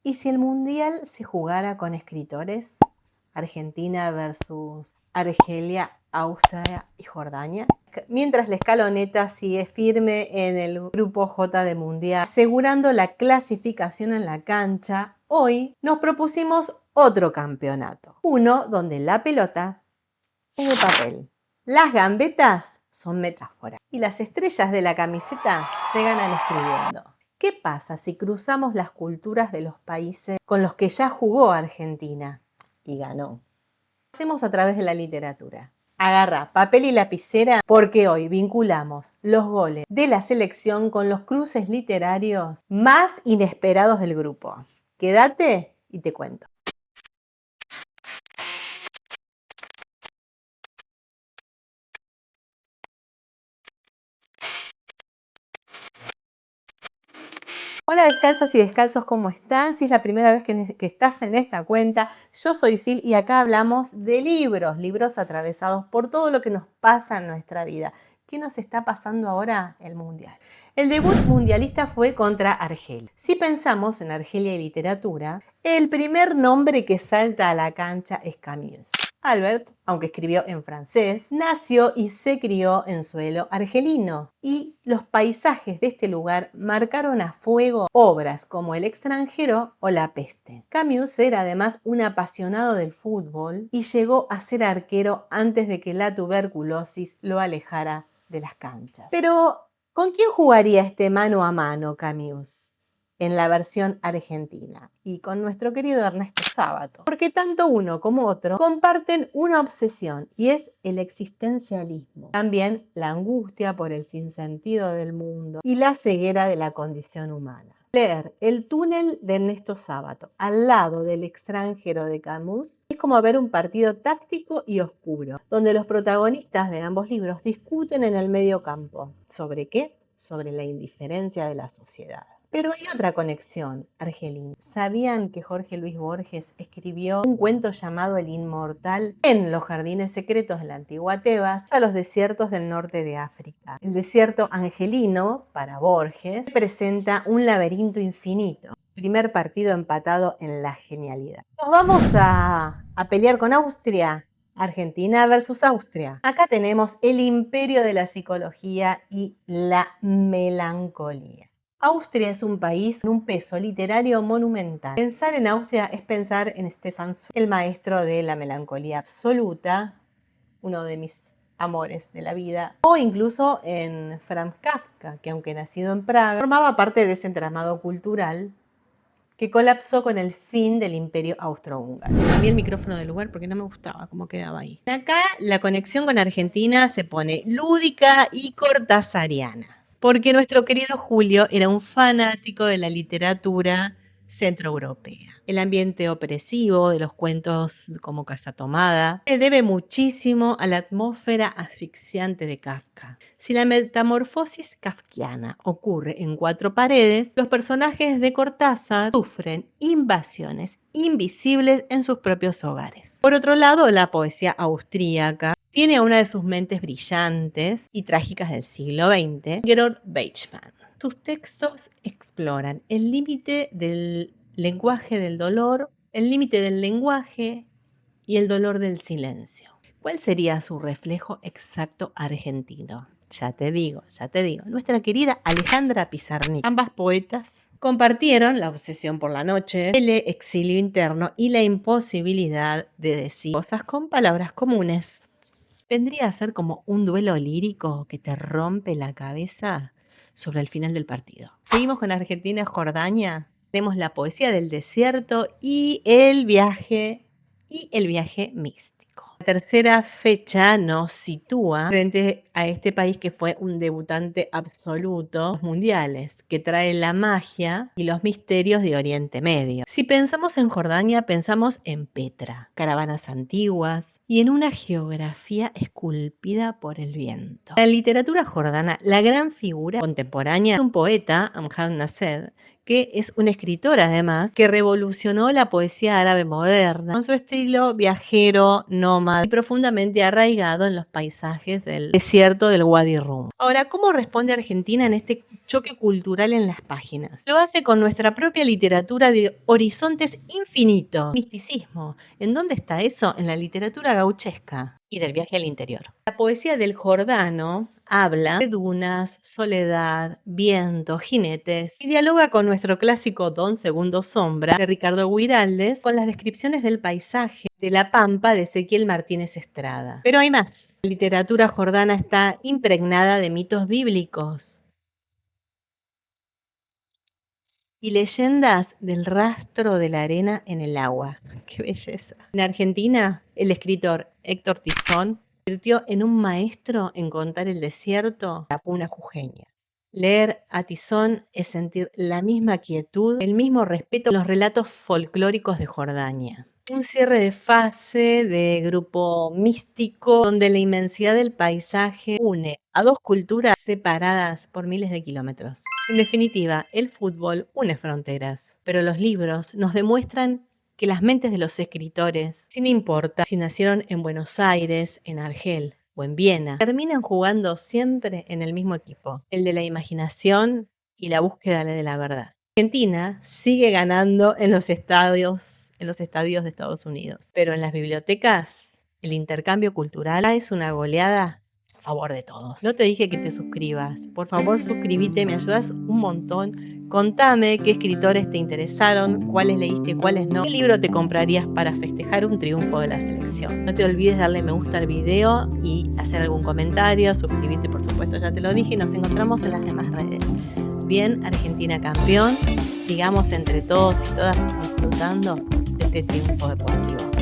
¿Y si el mundial se jugara con escritores? Argentina versus Argelia, Austria y Jordania. Mientras la escaloneta sigue firme en el grupo J de Mundial, asegurando la clasificación en la cancha, hoy nos propusimos otro campeonato. Uno donde la pelota es de papel. Las gambetas son metáforas y las estrellas de la camiseta se ganan escribiendo. ¿Qué pasa si cruzamos las culturas de los países con los que ya jugó Argentina y ganó? Lo hacemos a través de la literatura. Agarra papel y lapicera porque hoy vinculamos los goles de la selección con los cruces literarios más inesperados del grupo. Quédate y te cuento. Hola descalzas y descalzos, ¿cómo están? Si es la primera vez que estás en esta cuenta, yo soy Sil y acá hablamos de libros atravesados por todo lo que nos pasa en nuestra vida. ¿Qué nos está pasando ahora? El Mundial. El debut mundialista fue contra Argelia. Si pensamos en Argelia y literatura, el primer nombre que salta a la cancha es Camus. Albert, aunque escribió en francés, nació y se crió en suelo argelino y los paisajes de este lugar marcaron a fuego obras como El extranjero o La peste. Camus era además un apasionado del fútbol y llegó a ser arquero antes de que la tuberculosis lo alejara de las canchas. Pero, ¿con quién jugaría este mano a mano Camus? En la versión argentina y con nuestro querido Ernesto Sábato. Porque tanto uno como otro comparten una obsesión y es el existencialismo. También la angustia por el sinsentido del mundo y la ceguera de la condición humana. Leer El túnel de Ernesto Sábato al lado del extranjero de Camus es como ver un partido táctico y oscuro, donde los protagonistas de ambos libros discuten en el medio campo. ¿Sobre qué? Sobre la indiferencia de la sociedad. Pero hay otra conexión, argelina. ¿Sabían que Jorge Luis Borges escribió un cuento llamado El Inmortal en los jardines secretos de la antigua Tebas a los desiertos del norte de África? El desierto angelino, para Borges, presenta un laberinto infinito. Primer partido empatado en la genialidad. Nos vamos a pelear con Austria. Argentina versus Austria. Acá tenemos el imperio de la psicología y la melancolía. Austria es un país con un peso literario monumental. Pensar en Austria es pensar en Stefan Zweig, el maestro de la melancolía absoluta, uno de mis amores de la vida, o incluso en Franz Kafka, que aunque nacido en Praga, formaba parte de ese entramado cultural que colapsó con el fin del imperio austrohúngaro. Cambié el micrófono del lugar porque no me gustaba cómo quedaba ahí. Acá la conexión con Argentina se pone lúdica y cortasariana, porque nuestro querido Julio era un fanático de la literatura centroeuropea. El ambiente opresivo de los cuentos como Casa Tomada se debe muchísimo a la atmósfera asfixiante de Kafka. Si la metamorfosis kafkiana ocurre en cuatro paredes, los personajes de Cortázar sufren invasiones invisibles en sus propios hogares. Por otro lado, la poesía austríaca tiene a una de sus mentes brillantes y trágicas del siglo XX, Georg Beichmann. Sus textos exploran el límite del lenguaje del dolor, el límite del lenguaje y el dolor del silencio. ¿Cuál sería su reflejo exacto argentino? Ya te digo, nuestra querida Alejandra Pizarnik. Ambas poetas compartieron la obsesión por la noche, el exilio interno y la imposibilidad de decir cosas con palabras comunes. Vendría a ser como un duelo lírico que te rompe la cabeza sobre el final del partido. Seguimos con Argentina-Jordania. Tenemos la poesía del desierto y el viaje místico. La tercera fecha nos sitúa frente a este país que fue un debutante absoluto en los mundiales, que trae la magia y los misterios de Oriente Medio. Si pensamos en Jordania, pensamos en Petra, caravanas antiguas y en una geografía esculpida por el viento. En la literatura jordana, la gran figura contemporánea es un poeta, Amjad Nasser, que es un escritor además, que revolucionó la poesía árabe moderna con su estilo viajero, nómada y profundamente arraigado en los paisajes del desierto del Wadi Rum. Ahora, ¿cómo responde Argentina en este choque cultural en las páginas? Lo hace con nuestra propia literatura de horizontes infinitos, misticismo. ¿En dónde está eso? En la literatura gauchesca y del viaje al interior. La poesía del Jordano habla de dunas, soledad, viento, jinetes y dialoga con nuestro clásico Don Segundo Sombra de Ricardo Guiraldes con las descripciones del paisaje de la Pampa de Ezequiel Martínez Estrada. Pero hay más. La literatura jordana está impregnada de mitos bíblicos y leyendas del rastro de la arena en el agua. ¡Qué belleza! En Argentina, el escritor Héctor Tizón se convirtió en un maestro en contar el desierto de la puna jujeña. Leer a Tizón es sentir la misma quietud, el mismo respeto a los relatos folclóricos de Jordania. Un cierre de fase de grupo místico donde la inmensidad del paisaje une a dos culturas separadas por miles de kilómetros. En definitiva, el fútbol une fronteras, pero los libros nos demuestran que las mentes de los escritores, sin importar si nacieron en Buenos Aires, en Argel o en Viena, terminan jugando siempre en el mismo equipo, el de la imaginación y la búsqueda de la verdad. Argentina sigue ganando en los estadios de Estados Unidos, pero en las bibliotecas el intercambio cultural es una goleada a favor de todos. No te dije que te suscribas, por favor suscríbete, me ayudas un montón. Contame qué escritores te interesaron, cuáles leíste, cuáles no, qué libro te comprarías para festejar un triunfo de la selección. No te olvides darle me gusta al video y hacer algún comentario, suscribirte por supuesto, ya te lo dije, y nos encontramos en las demás redes. Bien, Argentina campeón, sigamos entre todos y todas disfrutando de este triunfo deportivo.